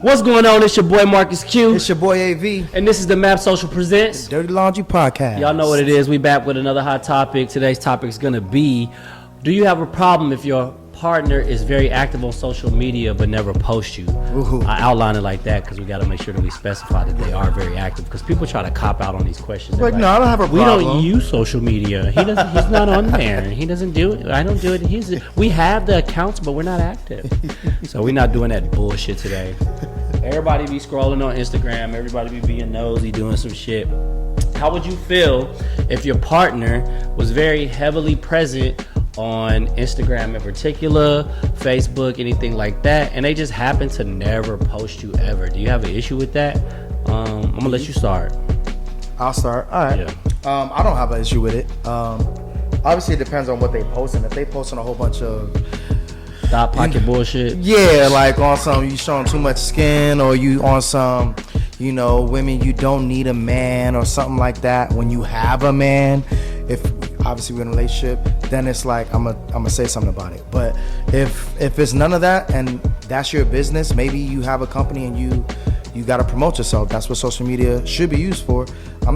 What's going on? It's your boy Marcus Q. It's your boy A.V. And this is the Map Social Presents Dirty Laundry Podcast. Y'all know what it is. We back with another hot topic. Today's topic is going to be, do you have a problem if your partner is very active on social media but never posts you? Ooh. I outline it like that because we got to make sure that we specify that they are very active, because people try to cop out on these questions. Like, no, I don't have a problem. We don't use social media. He's not on there. He doesn't do it. I don't do it. We have the accounts, but we're not active. So we're not doing that bullshit today. Everybody be scrolling on Instagram. Everybody be being nosy, doing some shit. How would you feel if your partner was very heavily present on Instagram in particular, Facebook, anything like that, and they just happen to never post you ever? Do you have an issue with that? I'm gonna let you start. I'll start. All right. Yeah. I don't have an issue with it. Obviously, it depends on what they posting. If they posting a whole bunch of Stop pocket bullshit. Yeah, like on some you showing too much skin, or you on some, women you don't need a man or something like that. When you have a man, if obviously we're in a relationship, then it's like I'm gonna say something about it. But if it's none of that and that's your business, maybe you have a company and you gotta promote yourself. That's what social media should be used for. If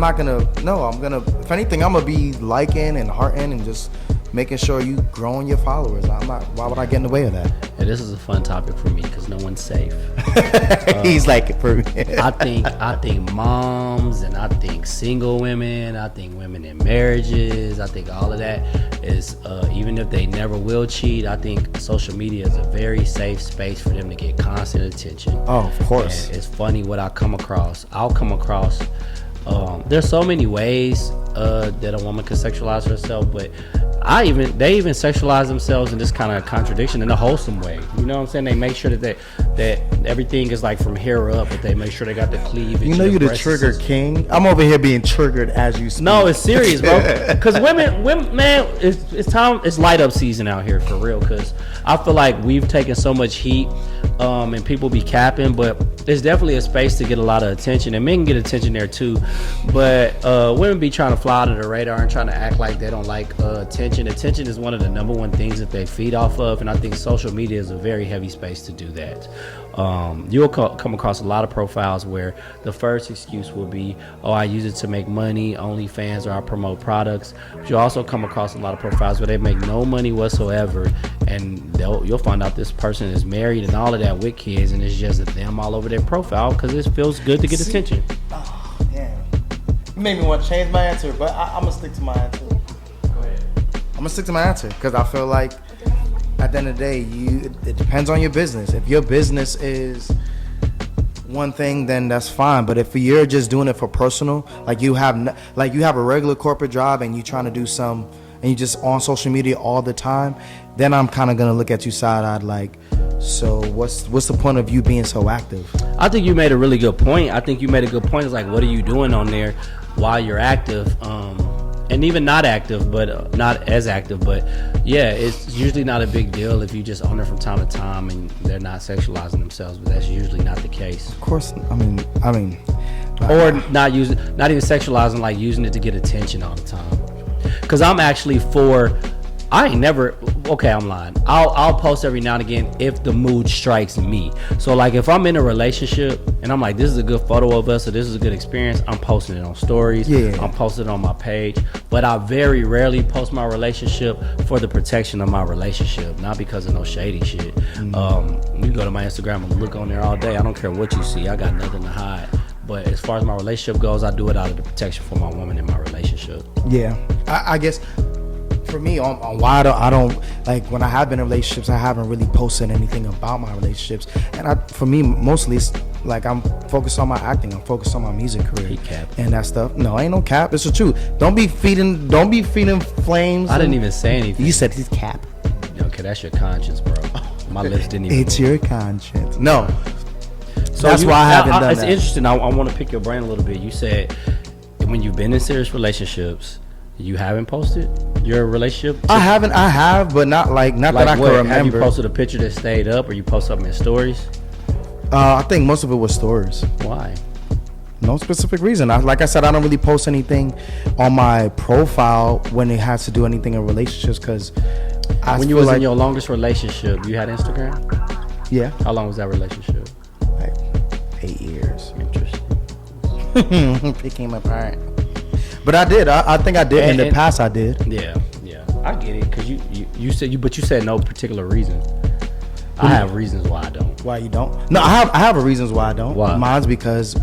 anything, I'm gonna be liking and hearting and just making sure you growing your followers. Why would I get in the way of that? Yeah, this is a fun topic for me because no one's safe. He's like, for me. I think moms, and I think single women, I think women in marriages, I think all of that is, even if they never will cheat, I think social media is a very safe space for them to get constant attention. Oh, of course. And it's funny what I'll come across. There's so many ways that a woman can sexualize herself, but they even sexualize themselves in this kind of contradiction in a wholesome way. You know what I'm saying? They make sure that everything is like from here up, but they make sure they got the cleavage. You know you're the trigger king. I'm over here being triggered as you speak. No, it's serious, bro. Because women, man, it's time. It's light up season out here for real. Because I feel like we've taken so much heat, and people be capping, but there's definitely a space to get a lot of attention, and men can get attention there too. But women be trying to fly under the radar and trying to act like they don't like attention. Attention is one of the number one things that they feed off of, and I think social media is a very heavy space to do that. You'll come across a lot of profiles where the first excuse will be, oh, I use it to make money, OnlyFans, or I promote products. But you'll also come across a lot of profiles where they make no money whatsoever, and you'll find out this person is married and all of that with kids, and it's just them all over their profile because it feels good to get attention. Oh, damn. You made me want to change my answer, but I'm going to stick to my answer. I'm gonna stick to my answer because I feel like at the end of the day, it depends on your business. If your business is one thing, then that's fine. But if you're just doing it for personal, like you have a regular corporate job and you trying to do and you just on social media all the time, then I'm kind of gonna look at you side-eyed like, so what's the point of you being so active? I think you made a really good point. It's like, what are you doing on there while you're active? And even not active, but not as active, but yeah, it's usually not a big deal if you just on there from time to time and they're not sexualizing themselves, but that's usually not the case. Of course, I mean, or not even sexualizing, like using it to get attention all the time. Because I'm actually I'm lying. I'll post every now and again if the mood strikes me. So like if I'm in a relationship and I'm like, this is a good photo of us or this is a good experience, I'm posting it on stories. Yeah. I'm posting it on my page. But I very rarely post my relationship for the protection of my relationship, not because of no shady shit. Mm-hmm. You go to my Instagram and look on there all day. I don't care what you see. I got nothing to hide. But as far as my relationship goes, I do it out of the protection for my woman in my relationship. Yeah, I guess. For me, on why I don't like when I have been in relationships, I haven't really posted anything about my relationships. And for me, mostly it's like I'm focused on my acting, I'm focused on my music career and that stuff. No, ain't no cap. It's the truth. Don't be feeding flames. I didn't even say anything. You said it's cap. Okay, that's your conscience, bro. My lips didn't even. It's your conscience. No. So that's why I haven't done that. It's interesting. I want to pick your brain a little bit. You said when you've been in serious relationships, you haven't posted your relationship? I have, but not that I can remember. Have you posted a picture that stayed up, or you post something in stories? I think most of it was stories. Why? No specific reason. Like I said, I don't really post anything on my profile when it has to do anything in relationships because when you was in your longest relationship, you had Instagram? Yeah. How long was that relationship? Like 8 years. Interesting. Picking him apart. But I did. I think I did. In the past, I did. Yeah. I get it, because you said no particular reason. I have reasons why I don't. Why you don't? No, I have a reasons why I don't. Why? Mine's because,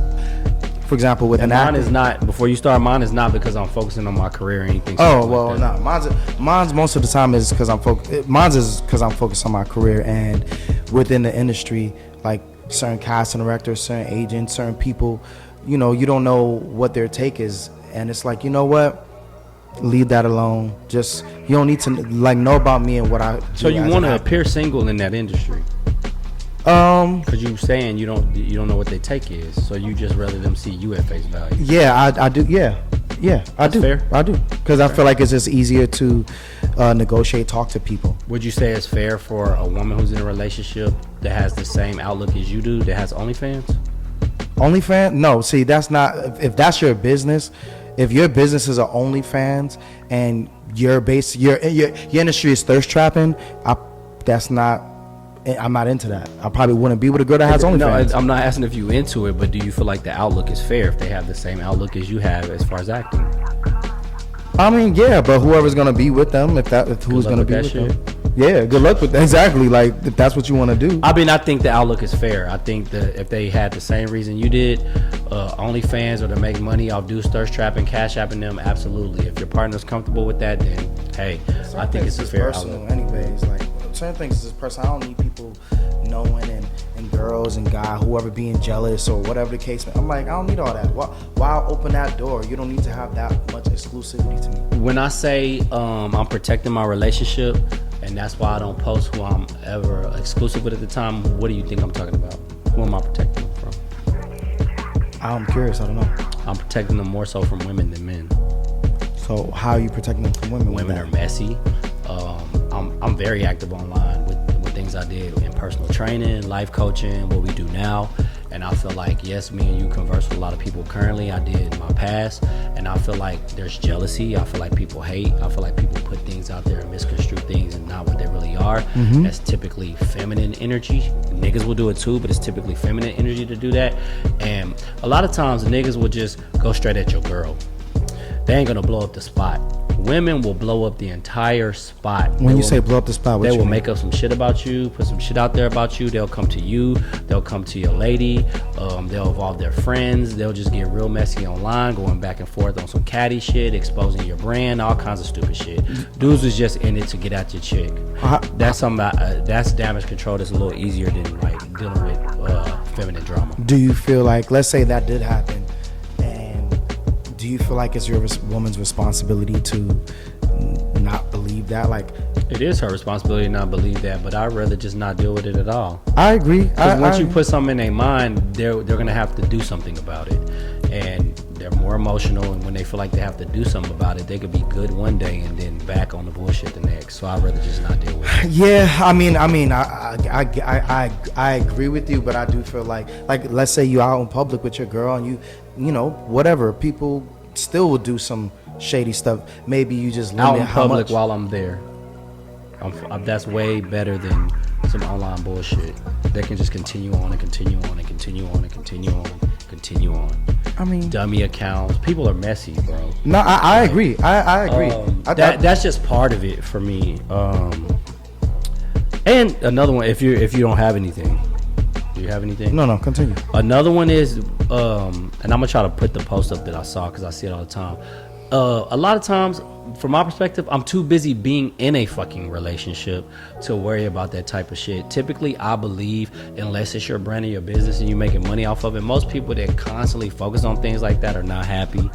for example, with an actor. Mine is not, before you start, mine is not because I'm focusing on my career or anything. Oh, well, no. Mine's most of the time is because I'm focused on my career, and within the industry, like certain casting directors, certain agents, certain people, you don't know what their take is, and it's like, you know what? Leave that alone. Just, you don't need to know about me and what I do. So you want to appear single in that industry? Because you saying you don't know what their take is, so you just rather them see you at face value. Yeah, I do. Yeah, I do. Fair? I do, because I feel like it's just easier to negotiate, talk to people. Would you say it's fair for a woman who's in a relationship that has the same outlook as you do, that has OnlyFans? OnlyFans? No. See, that's not. If that's your business. If your business is a OnlyFans and your industry is thirst trapping, I'm not into that. I probably wouldn't be with a girl that has OnlyFans. No, I'm not asking if you into it, but do you feel like the outlook is fair if they have the same outlook as you have as far as acting? I mean, yeah, but whoever's gonna be with them, if who's gonna be with them. Yeah, good luck with that. Exactly, like if that's what you want to do. I mean, I think the outlook is fair. I think that if they had the same reason you did, OnlyFans, or to make money off dudes thirst trapping, cash apping them, absolutely. If your partner's comfortable with that, then hey, I think it's a fair outlook. Anyways, like certain things is just personal. I don't need people knowing and girls and guys, whoever being jealous or whatever the case. I'm like, I don't need all that. Why open that door? You don't need to have that much exclusivity to me. When I say I'm protecting my relationship, and that's why I don't post who I'm ever exclusive with at the time, what do you think I'm talking about? Who am I protecting them from? I'm curious. I don't know. I'm protecting them more so from women than men. So how are you protecting them from women? Women are messy. I'm very active online with things I did in personal training, life coaching, what we do now. And I feel like, yes, me and you converse with a lot of people currently. I did in my past. And I feel like there's jealousy. I feel like people hate. I feel like people put things out there and misconstrue things and not what they really are. Mm-hmm. That's typically feminine energy. Niggas will do it too, but it's typically feminine energy to do that. And a lot of times niggas will just go straight at your girl. They ain't gonna blow up the spot. Women will blow up the entire spot. When you say blow up the spot, what they you will mean? Make up some shit about you, put some shit out there about you. They'll come to you. They'll come to your lady. They'll involve their friends. They'll just get real messy online, going back and forth on some catty shit, exposing your brand, all kinds of stupid shit. Dudes is just in it to get at your chick. That's something. That's damage control. That's a little easier than like dealing with feminine drama. Do you feel like, let's say that did happen, do you feel like it's your woman's responsibility to not believe that? Like, it is her responsibility to not believe that, but I'd rather just not deal with it at all. I agree. Because once you put something in their mind, they're gonna have to do something about it, and they're more emotional. And when they feel like they have to do something about it, they could be good one day and then back on the bullshit the next. So I'd rather just not deal with it. Yeah, I mean, I agree with you, but I do feel like let's say you out in public with your girl and you know, whatever, people still will do some shady stuff. Maybe you just limit out in public much. While I'm there. That's way better than some online bullshit. They can just continue on and continue on and continue on and continue on and continue on. I mean, dummy accounts. People are messy, bro. No, I agree. I agree. That's just part of it for me. And another one, if you don't have anything. Do you have anything? No, continue. Another one is, and I'm gonna try to put the post up that I saw because I see it all the time. A lot of times, from my perspective, I'm too busy being in a fucking relationship to worry about that type of shit. Typically, I believe, unless it's your brand or your business and you're making money off of it, most people that constantly focus on things like that are not happy.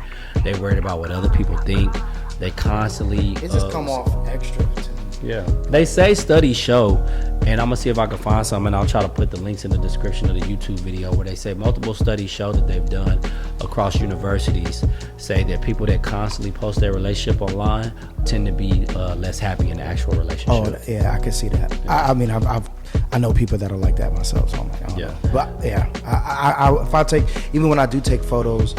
They worried about what other people think. They constantly... It just come off extra to me. Yeah. They say studies show, and I'm gonna see if I can find some, and I'll try to put the links in the description of the YouTube video, where they say multiple studies show that they've done across universities say that people that constantly post their relationship online tend to be less happy in the actual relationship. Oh yeah, I can see that. Yeah. I mean, I know people that are like that myself, so I'm like, I don't know. But yeah, if I take, even when I do take photos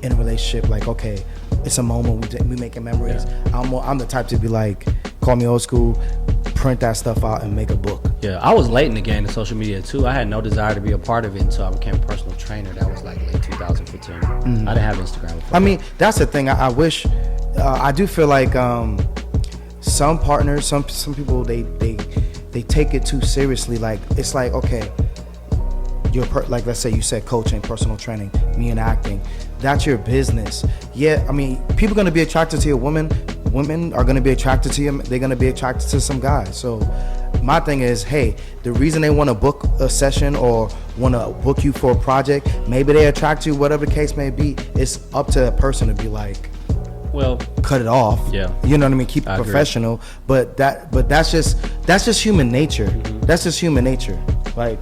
in a relationship, like, okay, it's a moment, we making memories. Yeah. I'm the type to be like, call me old school, print that stuff out and make a book. Yeah, I was late in the game in social media too. I had no desire to be a part of it until I became a personal trainer. That was like late 2015. I didn't have Instagram before. I mean, that's the thing. I wish. I do feel like some partners, some people, they take it too seriously. Like it's like, okay, like let's say you said coaching, personal training, me and acting. That's your business. Yeah, I mean, people are gonna be attracted to your women. Women are gonna be attracted to you. They're gonna be attracted to some guys. So my thing is, hey, the reason they want to book a session or want to book you for a project, maybe they attract you, whatever the case may be. It's up to that person to be like, well, cut it off. Yeah, you know what I mean. Keep it professional. But that's just human nature. That's just human nature. Like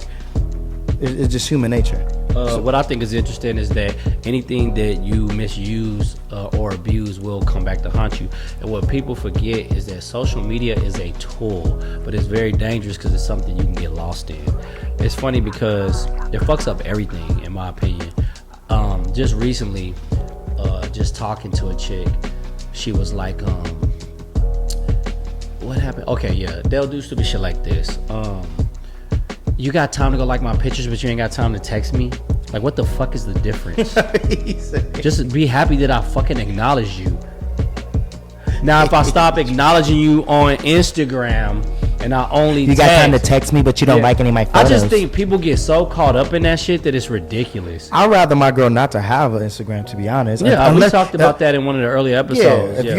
it's just human nature. What I think is interesting is that anything that you misuse or abuse will come back to haunt you. And what people forget is that social media is a tool, but it's very dangerous because it's something you can get lost in. It's funny because it fucks up everything, in my opinion. Just recently, just talking to a chick, she was like, what happened? Okay, yeah, they'll do stupid shit like this. You got time to go like my pictures, but you ain't got time to text me? Like, what the fuck is the difference? Just be happy that I fucking acknowledged you. Now, if I stop acknowledging you on Instagram and I only you got time to text me, but you don't like any of my photos. I just think people get so caught up in that shit that it's ridiculous. I'd rather my girl not to have an Instagram, to be honest. Yeah, we talked about that in one of the earlier episodes. Yeah, if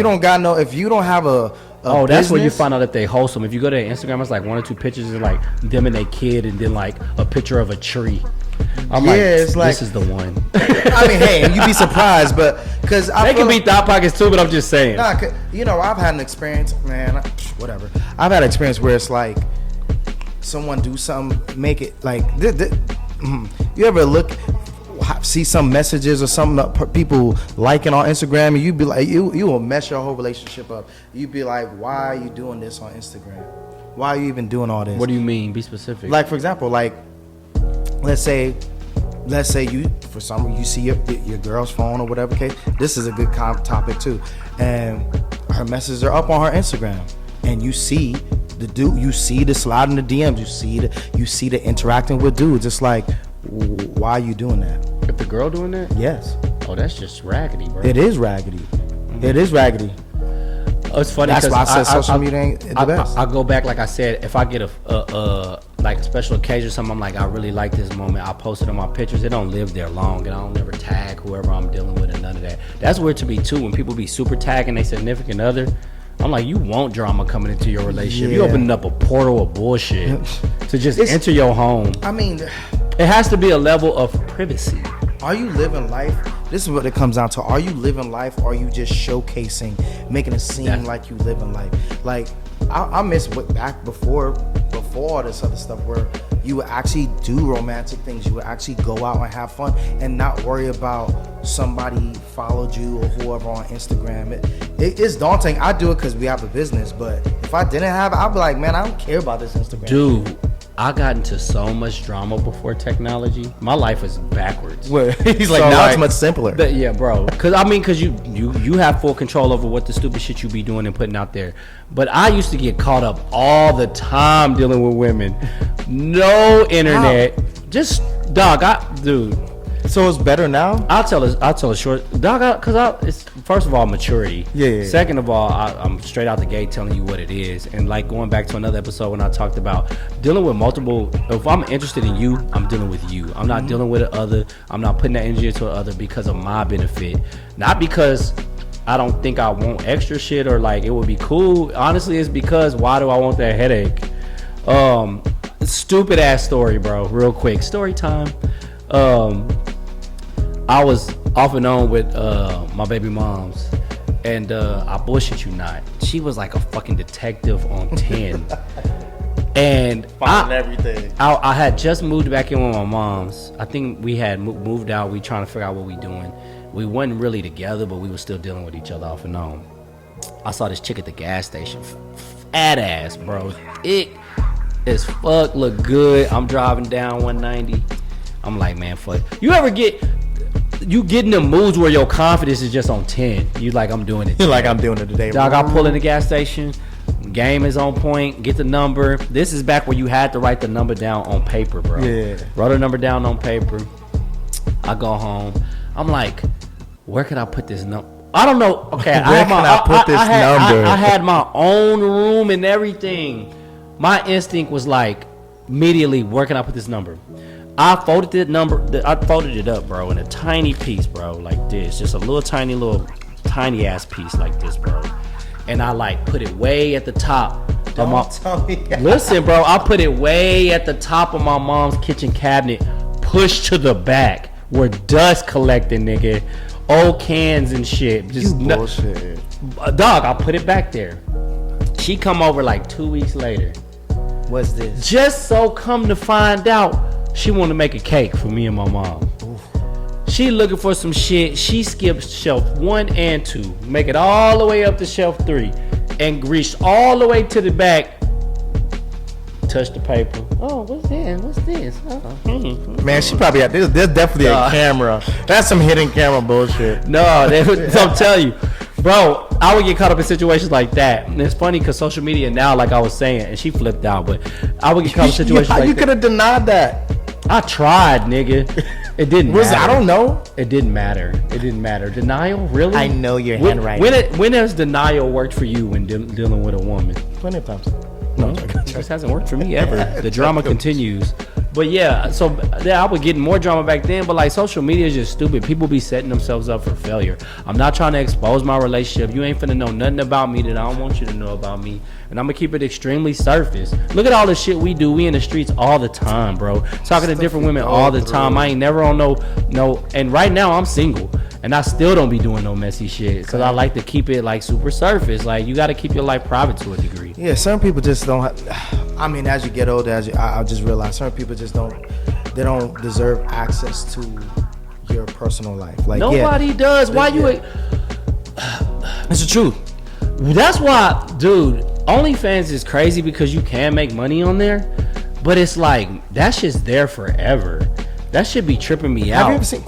you don't have a that's business, where you find out if they wholesome. If you go to Instagram, it's like one or two pictures of like them and their kid, and then like a picture of a tree. I'm it's like this is the one. I mean, hey, and you'd be surprised, but because they can be thought pockets too. But I'm just saying. Nah, I've had an experience, man. Whatever. I've had an experience where it's like someone do something, make it like. You ever see some messages or something people liking on Instagram, and you be like, you will mess your whole relationship up. You be like, why are you doing this on Instagram? Why are you even doing all this? What do you mean? Be specific. Like, for example, like let's say you for some you see your girl's phone or whatever case. This is a good topic too, and her messages are up on her Instagram, and you see the dude, you see the slide in the DMs, you see the interacting with dudes. It's like, why are you doing that? If the girl doing that? Yes. Oh, that's just raggedy, bro. It is raggedy. Mm-hmm. It is raggedy. Oh, it's funny. That's why I said social media ain't the best. I go back, like I said, if I get a like a special occasion or something, I'm like, I really like this moment. I post it on my pictures. It don't live there long, and I don't ever tag whoever I'm dealing with and none of that. That's weird to me too. When people be super tagging their significant other, I'm like, you want drama coming into your relationship. Yeah. You opening up a portal of bullshit to just enter your home. I mean, it has to be a level of privacy. Are you living life? This is what it comes down to. Are you living life, or are you just showcasing, making it seem like you living life? Like, I miss back before all this other stuff, where you would actually do romantic things. You would actually go out and have fun and not worry about somebody followed you or whoever on Instagram. It's daunting. I do it because we have a business, but if I didn't have it, I'd be like, man, I don't care about this Instagram. Dude, I got into so much drama before technology. My life was backwards. Well, he's like, so now it's much simpler. Yeah, bro. Because you have full control over what the stupid shit you be doing and putting out there. But I used to get caught up all the time dealing with women. No internet. Wow. Just dude. So it's better now? I'll tell a short because it's first of all maturity. Yeah. Second of all, I'm straight out the gate telling you what it is, and like going back to another episode when I talked about dealing with multiple. If I'm interested in you, I'm dealing with you. I'm not dealing with the other. I'm not putting that energy into the other because of my benefit, not because I don't think I want extra shit or like it would be cool. Honestly, it's because why do I want that headache? Stupid ass story, bro. Real quick story time. I was off and on with my baby moms, and I bullshit you not. She was like a fucking detective on 10. And finding everything. I had just moved back in with my moms. I think we had moved out. We trying to figure out what we doing. We wasn't really together, but we were still dealing with each other off and on. I saw this chick at the gas station. Fat ass, bro. Thick as fuck, look good. I'm driving down 190. I'm like, man, fuck. You get in the moods where your confidence is just on 10. You like, I'm doing it. You're like, I'm doing it today. Dog, I pull in the gas station. Game is on point. Get the number. This is back where you had to write the number down on paper, bro. Yeah. Wrote the number down on paper. I go home. I'm like, where can I put this number? I don't know. Okay, Where can I put this number? I had my own room and everything. My instinct was like, immediately, where can I put this number? I folded it up, bro, in a tiny piece, bro, like this. Just a little tiny ass piece like this, bro. And I like put it way at the top. Don't tell me. Listen, bro, I put it way at the top of my mom's kitchen cabinet, pushed to the back where dust collecting, nigga. Old cans and shit. Just bullshit. Dog, I put it back there. She come over like 2 weeks later. What's this? Just so come to find out, she want to make a cake for me and my mom. Oof. She looking for some shit. She skipped shelf 1 and 2, make it all the way up to shelf 3, and reached all the way to the back. Touch the paper. Oh, what's this? Oh. Man, she probably had. There's definitely a camera. That's some hidden camera bullshit. No, I'm telling you, bro. I would get caught up in situations like that. And it's funny because social media now, like I was saying, and she flipped out, but I would get caught up in situations like that. You could have denied that. I tried, nigga. It didn't matter. I don't know. It didn't matter. Denial, really? I know your handwriting. When has denial worked for you when dealing with a woman? Plenty of times. No, it just hasn't worked for me ever. The drama continues. But yeah, so I was getting more drama back then, but like social media is just stupid. People be setting themselves up for failure. I'm not trying to expose my relationship. You ain't finna know nothing about me that I don't want you to know about me. And I'm gonna keep it extremely surface. Look at all the shit we do. We in the streets all the time, bro. Talking to different women all the time. I ain't never on no, and right now I'm single. And I still don't be doing no messy shit because I like to keep it like super surface. Like you got to keep your life private to a degree. Yeah, certain people just don't have, I mean, as you get older, I just realize certain people just don't deserve access to your personal life. Like nobody does. Why you? It's the truth. That's why, dude. OnlyFans is crazy because you can make money on there, but it's like that shit's there forever. That should be tripping me out. Have you ever seen?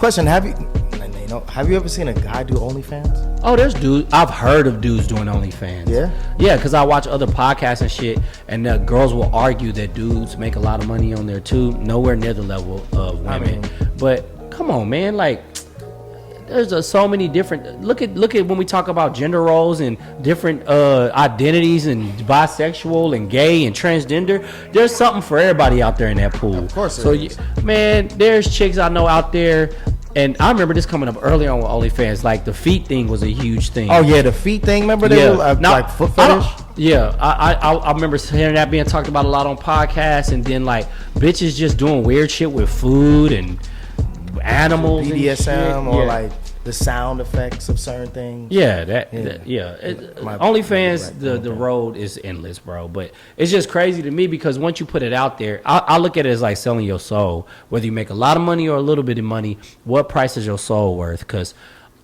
Have you ever seen a guy do OnlyFans? Oh, there's dudes. I've heard of dudes doing OnlyFans. Yeah? Yeah, because I watch other podcasts and shit, and the girls will argue that dudes make a lot of money on there too. Nowhere near the level of women. But come on, man. Like, there's so many different. Look at when we talk about gender roles and different identities and bisexual and gay and transgender. There's something for everybody out there in that pool. Of course. So, man, there's chicks I know out there. And I remember this coming up early on with OnlyFans. Like the feet thing was a huge thing. Oh yeah, the feet thing. Remember they were like foot fetish. I remember hearing that being talked about a lot on podcasts, and then like bitches just doing weird shit with food and animals, BDSM, or like the sound effects of certain things. OnlyFans, the road is endless, bro. But it's just crazy to me because once you put it out there, I look at it as like selling your soul. Whether you make a lot of money or a little bit of money, what price is your soul worth? Because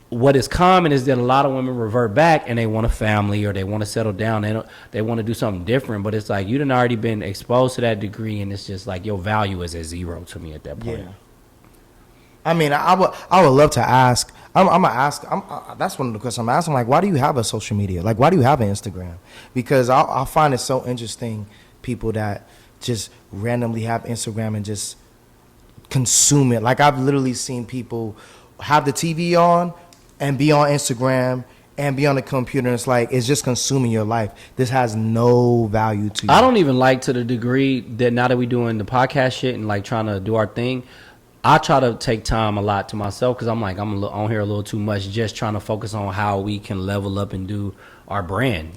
what is common is that a lot of women revert back and they want a family or they want to settle down. They want to do something different. But it's like you done already been exposed to that degree, and it's just like your value is at zero to me at that point. Yeah. I mean, I would love to ask. I'm gonna ask. That's one of the questions I'm asking. Like, why do you have a social media? Like, why do you have an Instagram? Because I find it so interesting. People that just randomly have Instagram and just consume it. Like, I've literally seen people have the TV on and be on Instagram and be on the computer. And it's like it's just consuming your life. This has no value to you. I don't even like to the degree that now that we doing the podcast shit and like trying to do our thing. I try to take time a lot to myself because I'm like, I'm on here a little too much, just trying to focus on how we can level up and do our brand.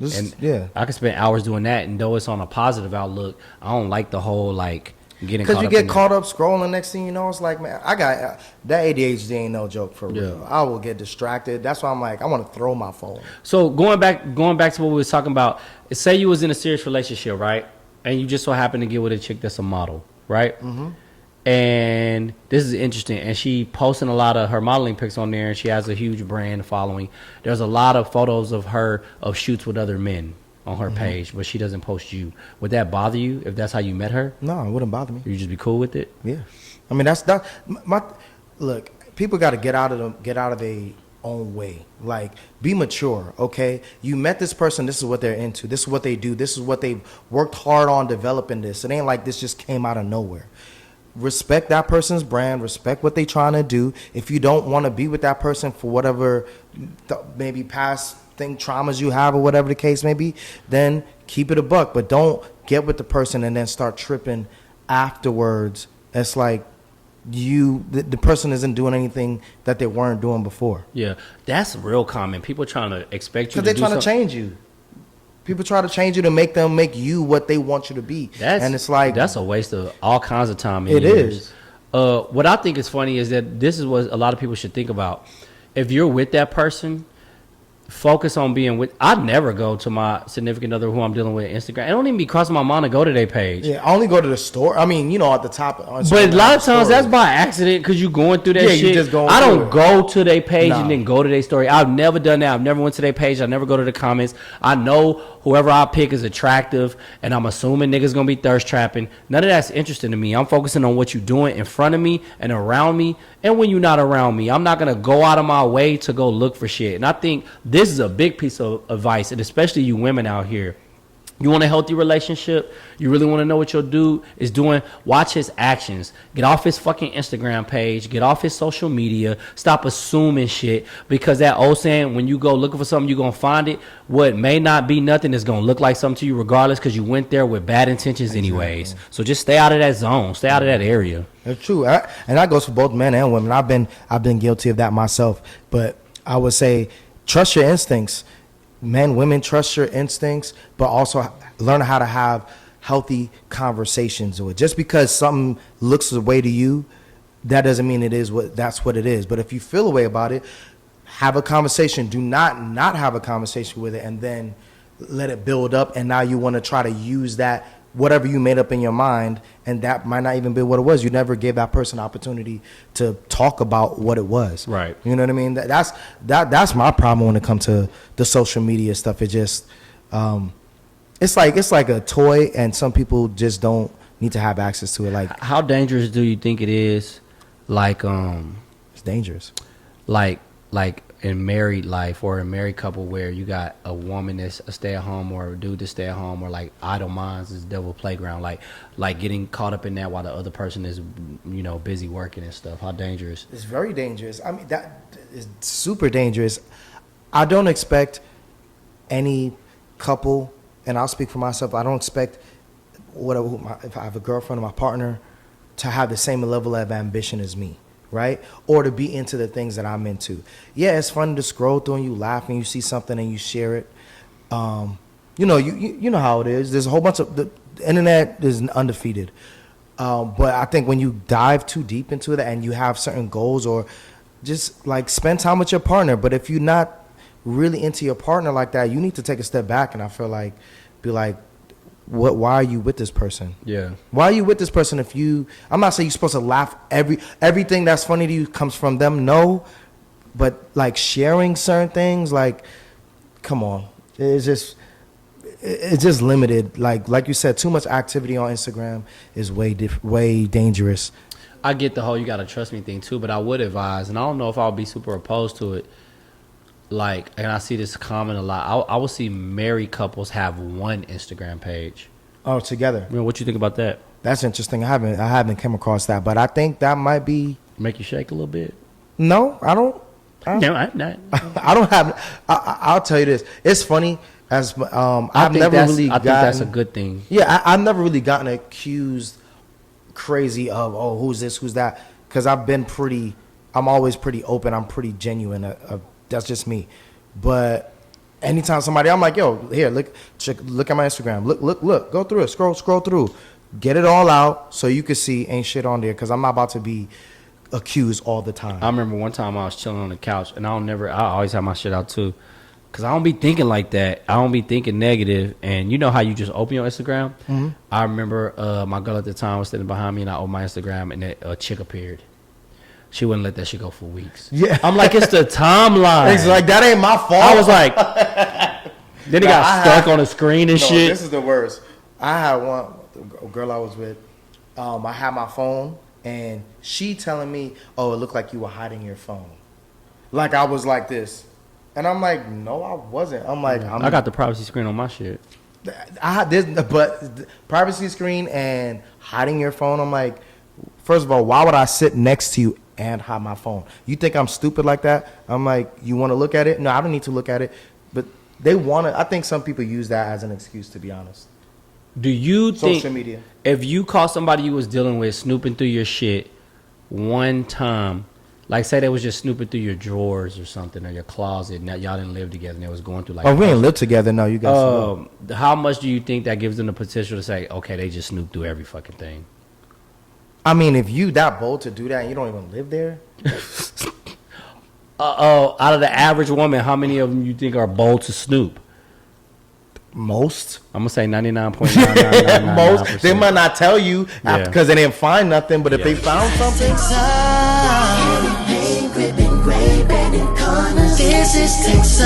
I can spend hours doing that, and though it's on a positive outlook, I don't like the whole like getting caught up. Because you get caught up scrolling, next thing you know, it's like, man, I got that ADHD ain't no joke for real. I will get distracted. That's why I'm like, I want to throw my phone. So going back to what we was talking about, say you was in a serious relationship, right? And you just so happen to get with a chick that's a model, right? Mm-hmm. And this is interesting, and she posting a lot of her modeling pics on there, and she has a huge brand following. There's a lot of photos of her of shoots with other men on her page, but she doesn't post you. Would that bother you if that's how you met her? No, it wouldn't bother me. You'd just be cool with it? Yeah. I mean, that's look, people got to get out of own way. Like, be mature, okay? You met this person, this is what they're into, this is what they do, this is what they've worked hard on developing this. It ain't like this just came out of nowhere. Respect that person's brand, respect what they trying to do. If you don't want to be with that person for whatever maybe past traumas you have or whatever the case may be, then keep it a buck. But don't get with the person and then start tripping afterwards. It's like the person isn't doing anything that they weren't doing before. Yeah, that's real common. People trying to expect you to Because they're do trying something. to change you. People try to change you to make them make you what they want you to be. And it's like, that's a waste of all kinds of time. It is. What I think is funny is that this is what a lot of people should think about. If you're with that person, focus on being with. I never go to my significant other who I'm dealing with Instagram. It don't even be crossing my mind to go to their page. yeah, I only go to the store. I mean, at the top. But a lot of times that's by accident because you going through that Yeah, shit. you just going I through don't it. go to their page Nah. and then go to their story. I've never done that. I've never went to their page. I never go to the comments. I know whoever I pick is attractive, and I'm assuming niggas gonna be thirst trapping. None of that's interesting to me. I'm focusing on what you're doing in front of me and around me, and when you're not around me. I'm not gonna go out of my way to go look for shit. And I think this is a big piece of advice, and especially you women out here. You want a healthy relationship? You really want to know what your dude is doing? Watch his actions. Get off his fucking Instagram page. Get off his social media. Stop assuming shit. Because that old saying, when you go looking for something, you're going to find it. What may not be nothing is going to look like something to you regardless because you went there with bad intentions anyways. So just stay out of that zone. Stay out of that area. It's true. And that goes for both men and women. I've been guilty of that myself. But I would say trust your instincts. Men, women, trust your instincts, but also learn how to have healthy conversations with it. Just because something looks the way to you, that doesn't mean that's what it is. But if you feel a way about it, have a conversation. Do not have a conversation with it and then let it build up. And now you want to try to use that, whatever you made up in your mind, and that might not even be what it was. You never gave that person an opportunity to talk about what it was. Right. You know what I mean? That's my problem when it comes to the social media stuff. It just it's like a toy, and some people just don't need to have access to it. Like, How dangerous do you think it is? Like, it's dangerous. like in married life or a married couple where you got a woman that's a stay-at-home or a dude to stay at home, or like idle minds is devil playground, like getting caught up in that while the other person is busy working and stuff. How dangerous? It's very dangerous. I mean, that is super dangerous. I don't expect any couple, and I'll speak for myself, I don't expect if I have a girlfriend or my partner to have the same level of ambition as me, right? Or to be into the things that I'm into. Yeah, it's fun to scroll through and you laugh and you see something and you share it. You know how it is. There's a whole bunch of the internet is undefeated. But I think when you dive too deep into it and you have certain goals, or just like spend time with your partner. But if you're not really into your partner like that, you need to take a step back. And I feel like, be like, why are you with this person? Yeah. Why are you with this person if I'm not saying you're supposed to laugh everything that's funny to you comes from them. No. But like sharing certain things, like, come on. It's just limited. Like you said, too much activity on Instagram is way dangerous. I get the whole you gotta trust me thing too, but I would advise, and I don't know if I'll be super opposed to it. Like, and I see this common a lot. I will see married couples have one Instagram page. Oh, together. What you think about that? That's interesting. I haven't come across that, but I think that might be. Make you shake a little bit? No, I don't. No, I'm not. I don't have. I'll tell you this. It's funny. I've never really. I think that's a good thing. Yeah, I've never really gotten accused crazy of who's this, who's that, because I'm always pretty open. I'm pretty genuine. That's just me. But anytime somebody, I'm like, yo, here, look at my Instagram. Look, go through it. Scroll through. Get it all out so you can see ain't shit on there, because I'm not about to be accused all the time. I remember one time I was chilling on the couch, and I always have my shit out too, because I don't be thinking like that. I don't be thinking negative. And you know how you just open your Instagram? Mm-hmm. I remember my girl at the time was sitting behind me, and I opened my Instagram, and a chick appeared. She wouldn't let that shit go for weeks. Yeah. I'm like, it's the timeline. It's like, that ain't my fault. I was like, then it got stuck on the screen and shit. This is the worst. I had a girl I was with. I had my phone, and she telling me, oh, it looked like you were hiding your phone. like I was like this. And I'm like, no, I wasn't. I'm like, I got the privacy screen on my shit. I had this, but privacy screen and hiding your phone. I'm like, first of all, why would I sit next to you and hide my phone? You think I'm stupid like that? I'm like, you want to look at it? No, I don't need to look at it. But they want to. I think some people use that as an excuse, to be honest. Do you think social media? If you caught somebody you was dealing with snooping through your shit one time, like say they was just snooping through your drawers or something or your closet, and that y'all didn't live together, and they was going through like, oh, we didn't live together. No, you guys. How much do you think that gives them the potential to say, okay, they just snoop through every fucking thing? I mean, if you that bold to do that and you don't even live there. Out of the average woman, how many of them you think are bold to snoop? Most. I'm gonna say 99.999%. Most. They might not tell you because they didn't find nothing, but if they found something. This is Texas.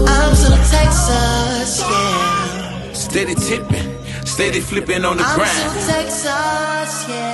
I'm so Texas, yeah. Steady tipping, steady flipping on the grind. I'm so Texas, yeah.